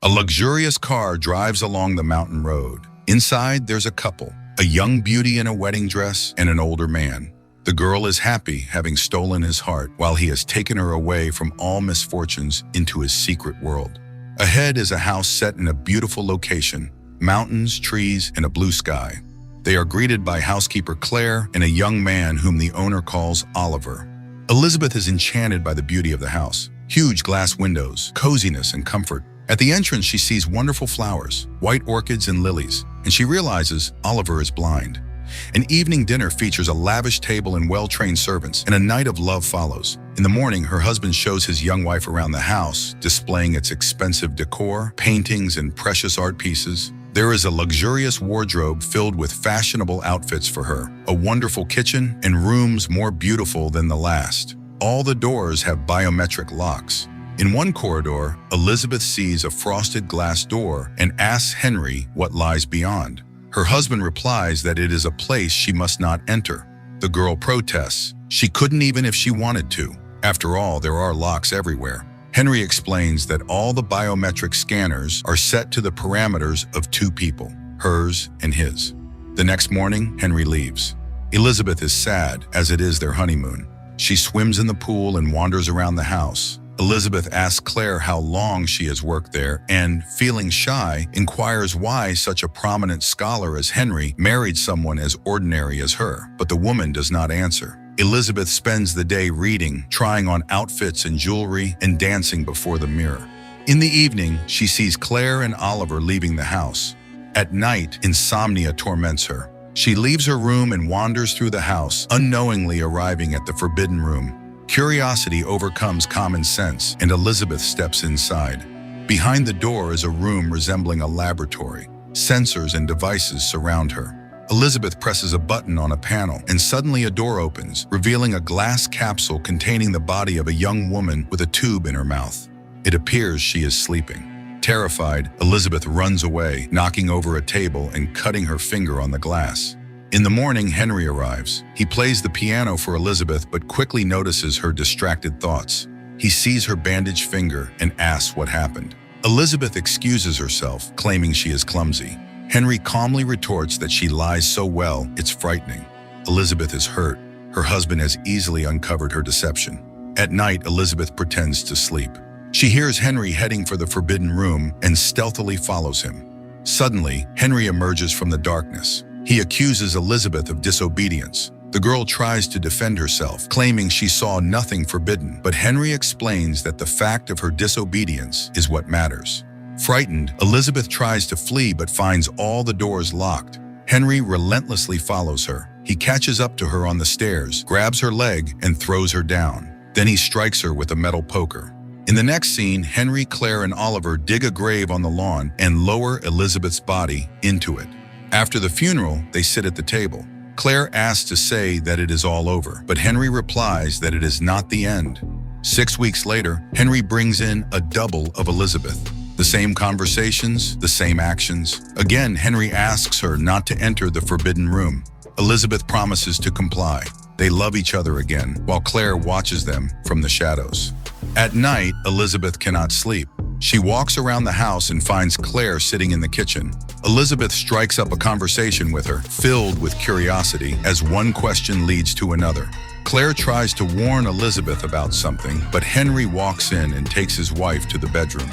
A luxurious car drives along the mountain road. Inside, there's a couple, a young beauty in a wedding dress and an older man. The girl is happy, having stolen his heart, while he has taken her away from all misfortunes into his secret world. Ahead is a house set in a beautiful location, mountains, trees, and a blue sky. They are greeted by housekeeper Claire and a young man whom the owner calls Oliver. Elizabeth is enchanted by the beauty of the house. Huge glass windows, coziness, and comfort. At the entrance, she sees wonderful flowers, white orchids and lilies, and she realizes Oliver is blind. An evening dinner features a lavish table and well-trained servants, and a night of love follows. In the morning, her husband shows his young wife around the house, displaying its expensive decor, paintings, and precious art pieces. There is a luxurious wardrobe filled with fashionable outfits for her, a wonderful kitchen, and rooms more beautiful than the last. All the doors have biometric locks. In one corridor, Elizabeth sees a frosted glass door and asks Henry what lies beyond. Her husband replies that it is a place she must not enter. The girl protests. She couldn't even if she wanted to. After all, there are locks everywhere. Henry explains that all the biometric scanners are set to the parameters of two people, hers and his. The next morning, Henry leaves. Elizabeth is sad, as it is their honeymoon. She swims in the pool and wanders around the house. Elizabeth asks Claire how long she has worked there and, feeling shy, inquires why such a prominent scholar as Henry married someone as ordinary as her, but the woman does not answer. Elizabeth spends the day reading, trying on outfits and jewelry, and dancing before the mirror. In the evening, she sees Claire and Oliver leaving the house. At night, insomnia torments her. She leaves her room and wanders through the house, unknowingly arriving at the forbidden room. Curiosity overcomes common sense, and Elizabeth steps inside. Behind the door is a room resembling a laboratory. Sensors and devices surround her. Elizabeth presses a button on a panel, and suddenly a door opens, revealing a glass capsule containing the body of a young woman with a tube in her mouth. It appears she is sleeping. Terrified, Elizabeth runs away, knocking over a table and cutting her finger on the glass. In the morning, Henry arrives. He plays the piano for Elizabeth, but quickly notices her distracted thoughts. He sees her bandaged finger and asks what happened. Elizabeth excuses herself, claiming she is clumsy. Henry calmly retorts that she lies so well, it's frightening. Elizabeth is hurt. Her husband has easily uncovered her deception. At night, Elizabeth pretends to sleep. She hears Henry heading for the forbidden room and stealthily follows him. Suddenly, Henry emerges from the darkness. He accuses Elizabeth of disobedience. The girl tries to defend herself, claiming she saw nothing forbidden, but Henry explains that the fact of her disobedience is what matters. Frightened, Elizabeth tries to flee but finds all the doors locked. Henry relentlessly follows her. He catches up to her on the stairs, grabs her leg, and throws her down. Then he strikes her with a metal poker. In the next scene, Henry, Claire, and Oliver dig a grave on the lawn and lower Elizabeth's body into it. After the funeral, they sit at the table. Claire asks to say that it is all over, but Henry replies that it is not the end. 6 weeks later, Henry brings in a double of Elizabeth. The same conversations, the same actions. Again, Henry asks her not to enter the forbidden room. Elizabeth promises to comply. They love each other again, while Claire watches them from the shadows. At night, Elizabeth cannot sleep. She walks around the house and finds Claire sitting in the kitchen. Elizabeth strikes up a conversation with her, filled with curiosity, as one question leads to another. Claire tries to warn Elizabeth about something, but Henry walks in and takes his wife to the bedroom.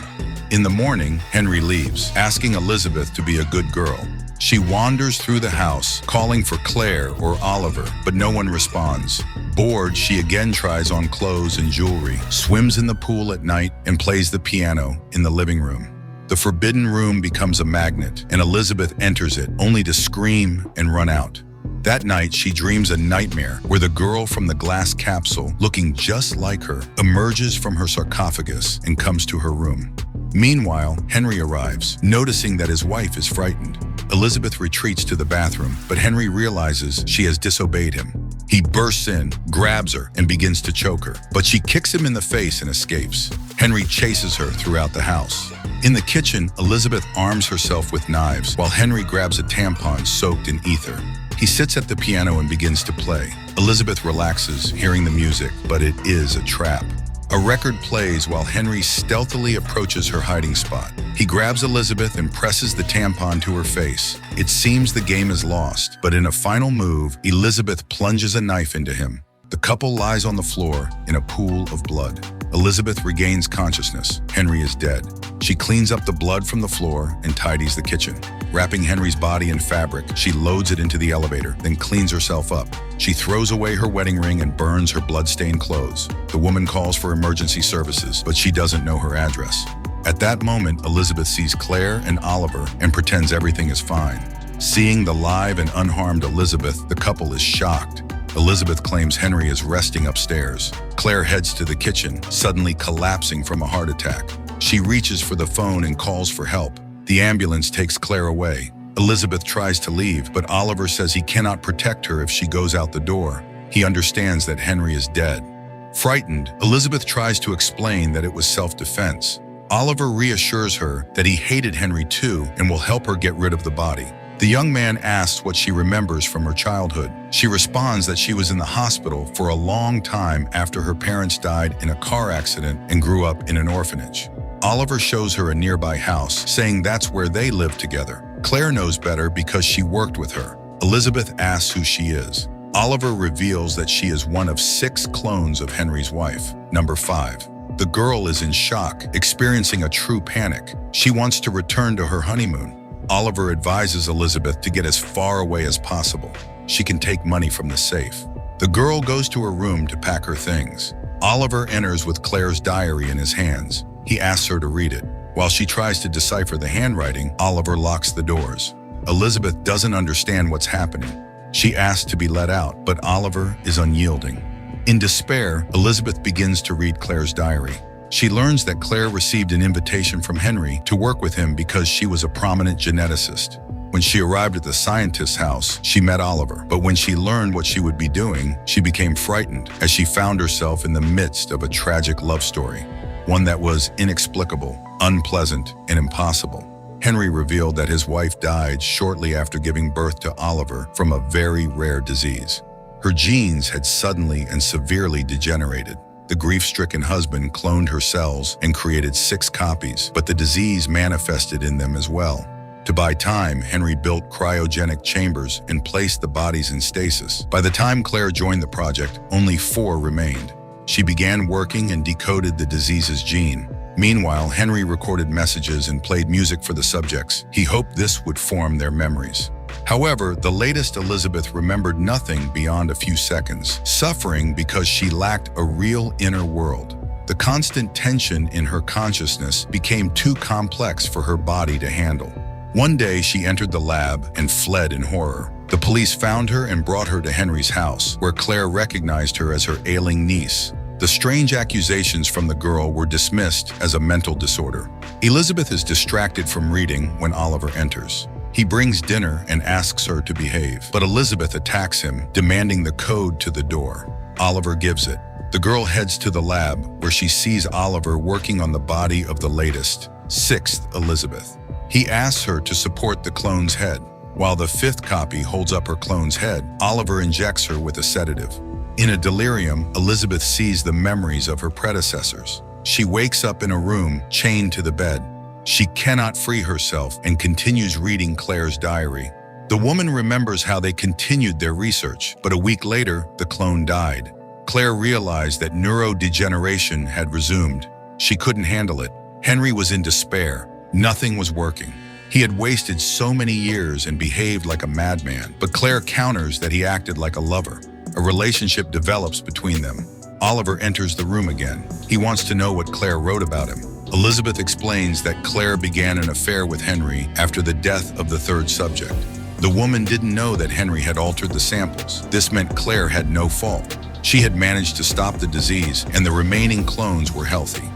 In the morning, Henry leaves, asking Elizabeth to be a good girl. She wanders through the house, calling for Claire or Oliver, but no one responds. Bored, she again tries on clothes and jewelry, swims in the pool at night, and plays the piano in the living room. The forbidden room becomes a magnet, and Elizabeth enters it, only to scream and run out. That night, she dreams a nightmare where the girl from the glass capsule, looking just like her, emerges from her sarcophagus and comes to her room. Meanwhile, Henry arrives, noticing that his wife is frightened. Elizabeth retreats to the bathroom, but Henry realizes she has disobeyed him. He bursts in, grabs her, and begins to choke her, but she kicks him in the face and escapes. Henry chases her throughout the house. In the kitchen, Elizabeth arms herself with knives, while Henry grabs a tampon soaked in ether. He sits at the piano and begins to play. Elizabeth relaxes, hearing the music, but it is a trap. A record plays while Henry stealthily approaches her hiding spot. He grabs Elizabeth and presses the tampon to her face. It seems the game is lost, but in a final move, Elizabeth plunges a knife into him. The couple lies on the floor in a pool of blood. Elizabeth regains consciousness. Henry is dead. She cleans up the blood from the floor and tidies the kitchen. Wrapping Henry's body in fabric, she loads it into the elevator, then cleans herself up. She throws away her wedding ring and burns her blood-stained clothes. The woman calls for emergency services, but she doesn't know her address. At that moment, Elizabeth sees Claire and Oliver and pretends everything is fine. Seeing the live and unharmed Elizabeth, the couple is shocked. Elizabeth claims Henry is resting upstairs. Claire heads to the kitchen, suddenly collapsing from a heart attack. She reaches for the phone and calls for help. The ambulance takes Claire away. Elizabeth tries to leave, but Oliver says he cannot protect her if she goes out the door. He understands that Henry is dead. Frightened, Elizabeth tries to explain that it was self-defense. Oliver reassures her that he hated Henry too and will help her get rid of the body. The young man asks what she remembers from her childhood. She responds that she was in the hospital for a long time after her parents died in a car accident and grew up in an orphanage. Oliver shows her a nearby house, saying that's where they lived together. Claire knows better because she worked with her. Elizabeth asks who she is. Oliver reveals that she is one of 6 clones of Henry's wife. Number 5. The girl is in shock, experiencing a true panic. She wants to return to her honeymoon. Oliver advises Elizabeth to get as far away as possible. She can take money from the safe. The girl goes to her room to pack her things. Oliver enters with Claire's diary in his hands. He asks her to read it. While she tries to decipher the handwriting, Oliver locks the doors. Elizabeth doesn't understand what's happening. She asks to be let out, but Oliver is unyielding. In despair, Elizabeth begins to read Claire's diary. She learns that Claire received an invitation from Henry to work with him because she was a prominent geneticist. When she arrived at the scientist's house, she met Oliver, but when she learned what she would be doing, she became frightened as she found herself in the midst of a tragic love story, one that was inexplicable, unpleasant, and impossible. Henry revealed that his wife died shortly after giving birth to Oliver from a very rare disease. Her genes had suddenly and severely degenerated. The grief-stricken husband cloned her cells and created 6 copies, but the disease manifested in them as well. To buy time, Henry built cryogenic chambers and placed the bodies in stasis. By the time Claire joined the project, only 4 remained. She began working and decoded the disease's gene. Meanwhile, Henry recorded messages and played music for the subjects. He hoped this would form their memories. However, the latest Elizabeth remembered nothing beyond a few seconds, suffering because she lacked a real inner world. The constant tension in her consciousness became too complex for her body to handle. One day, she entered the lab and fled in horror. The police found her and brought her to Henry's house, where Claire recognized her as her ailing niece. The strange accusations from the girl were dismissed as a mental disorder. Elizabeth is distracted from reading when Oliver enters. He brings dinner and asks her to behave, but Elizabeth attacks him, demanding the code to the door. Oliver gives it. The girl heads to the lab, where she sees Oliver working on the body of the latest, 6th Elizabeth. He asks her to support the clone's head. While the 5th copy holds up her clone's head, Oliver injects her with a sedative. In a delirium, Elizabeth sees the memories of her predecessors. She wakes up in a room, chained to the bed. She cannot free herself and continues reading Claire's diary. The woman remembers how they continued their research, but a week later, the clone died. Claire realized that neurodegeneration had resumed. She couldn't handle it. Henry was in despair. Nothing was working. He had wasted so many years and behaved like a madman, but Claire counters that he acted like a lover. A relationship develops between them. Oliver enters the room again. He wants to know what Claire wrote about him. Elizabeth explains that Claire began an affair with Henry after the death of the 3rd subject. The woman didn't know that Henry had altered the samples. This meant Claire had no fault. She had managed to stop the disease, and the remaining clones were healthy.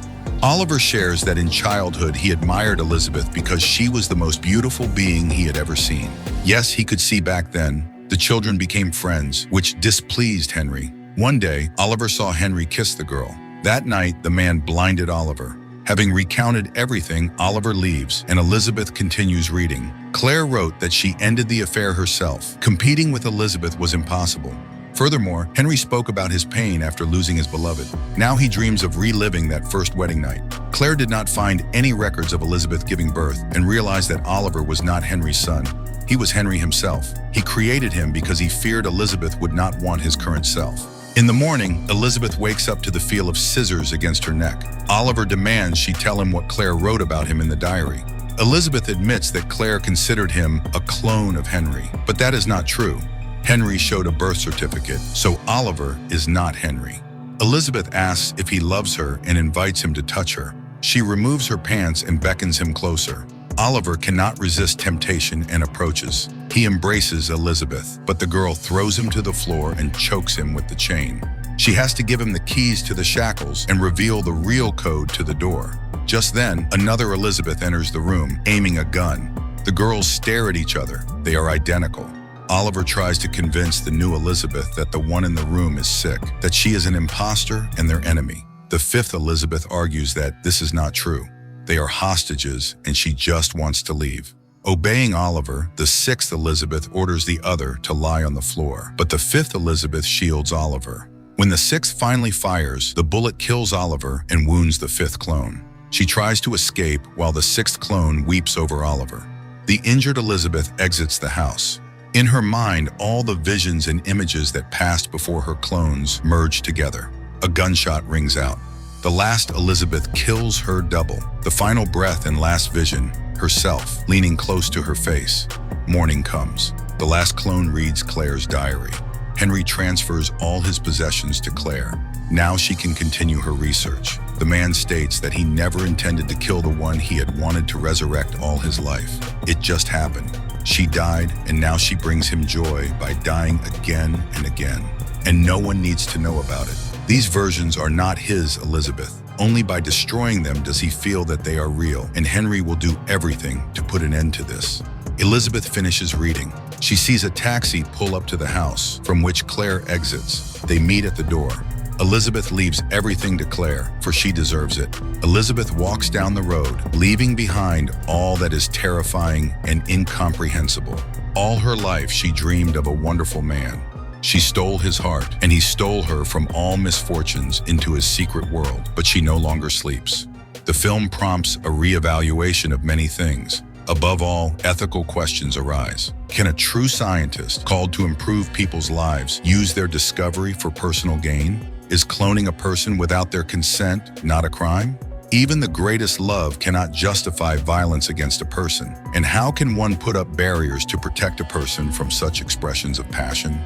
Oliver shares that in childhood he admired Elizabeth because she was the most beautiful being he had ever seen. Yes, he could see back then. The children became friends, which displeased Henry. One day, Oliver saw Henry kiss the girl. That night, the man blinded Oliver. Having recounted everything, Oliver leaves, and Elizabeth continues reading. Claire wrote that she ended the affair herself. Competing with Elizabeth was impossible. Furthermore, Henry spoke about his pain after losing his beloved. Now he dreams of reliving that first wedding night. Claire did not find any records of Elizabeth giving birth and realized that Oliver was not Henry's son. He was Henry himself. He created him because he feared Elizabeth would not want his current self. In the morning, Elizabeth wakes up to the feel of scissors against her neck. Oliver demands she tell him what Claire wrote about him in the diary. Elizabeth admits that Claire considered him a clone of Henry, but that is not true. Henry showed a birth certificate, so Oliver is not Henry. Elizabeth asks if he loves her and invites him to touch her. She removes her pants and beckons him closer. Oliver cannot resist temptation and approaches. He embraces Elizabeth, but the girl throws him to the floor and chokes him with the chain. She has to give him the keys to the shackles and reveal the real code to the door. Just then, another Elizabeth enters the room, aiming a gun. The girls stare at each other. They are identical. Oliver tries to convince the new Elizabeth that the one in the room is sick, that she is an imposter and their enemy. The fifth Elizabeth argues that this is not true. They are hostages and she just wants to leave. Obeying Oliver, the sixth Elizabeth orders the other to lie on the floor, but the fifth Elizabeth shields Oliver. When the sixth finally fires, the bullet kills Oliver and wounds the fifth clone. She tries to escape while the sixth clone weeps over Oliver. The injured Elizabeth exits the house. In her mind, all the visions and images that passed before her clones merge together. A gunshot rings out. The last Elizabeth kills her double. The final breath and last vision, herself, leaning close to her face. Morning comes. The last clone reads Claire's diary. Henry transfers all his possessions to Claire. Now she can continue her research. The man states that he never intended to kill the one he had wanted to resurrect all his life. It just happened. She died, and now she brings him joy by dying again and again. And no one needs to know about it. These versions are not his Elizabeth. Only by destroying them does he feel that they are real, and Henry will do everything to put an end to this. Elizabeth finishes reading. She sees a taxi pull up to the house, from which Claire exits. They meet at the door. Elizabeth leaves everything to Claire, for she deserves it. Elizabeth walks down the road, leaving behind all that is terrifying and incomprehensible. All her life she dreamed of a wonderful man. She stole his heart, and he stole her from all misfortunes into his secret world, but she no longer sleeps. The film prompts a reevaluation of many things. Above all, ethical questions arise. Can a true scientist, called to improve people's lives, use their discovery for personal gain? Is cloning a person without their consent not a crime? Even the greatest love cannot justify violence against a person. And how can one put up barriers to protect a person from such expressions of passion?